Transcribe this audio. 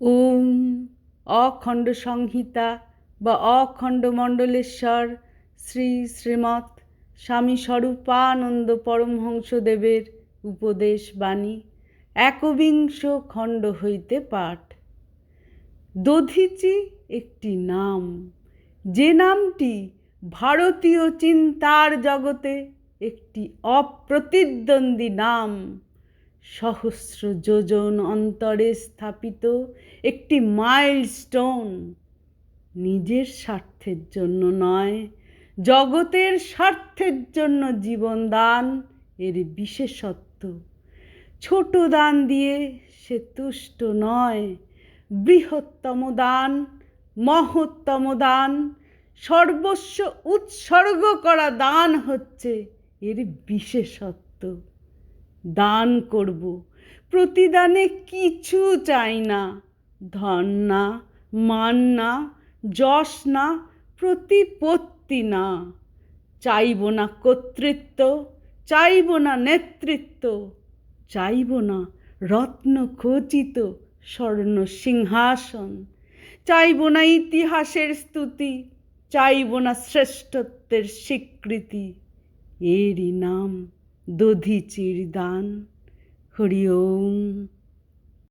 ওম অখণ্ড সংহিতা বা অখণ্ড মণ্ডলেশ্বর শ্রী শ্রীমৎ স্বামী স্বরূপানন্দ পরমহংসদেবের উপদেশ বাণী ১বিংশ খণ্ড হইতে পাঠ। দধিচি একটি নাম, যে নামটি ভারতীয় চিন্তার জগতে একটি অপ্রতিদ্বন্দ্বী নাম। সহস্র যোজন অন্তরে স্থাপিত একটি মাইলস্টোন। নিজের স্বার্থের জন্য নয়, জগতের স্বার্থের জন্য জীবন দান এর বিশেষত্ব। ছোট দান দিয়ে সে তুষ্ট নয়, বৃহত্তম দান, মহত্তম দান, সর্বস্ব উৎসর্গ করা দান হচ্ছে এর বিশেষত্ব। দান করব, প্রতিদানে কিছু চাই না, ধন না, মান না, যশ না, প্রতিপত্তি না। চাইব না কর্তৃত্ব, চাইব না নেতৃত্ব, চাইব না রত্ন খচিত স্বর্ণ সিংহাসন, চাইব না ইতিহাসের স্তুতি, চাইব না শ্রেষ্ঠত্বের স্বীকৃতি। এরই নাম দধিচির দান। হরি ওম।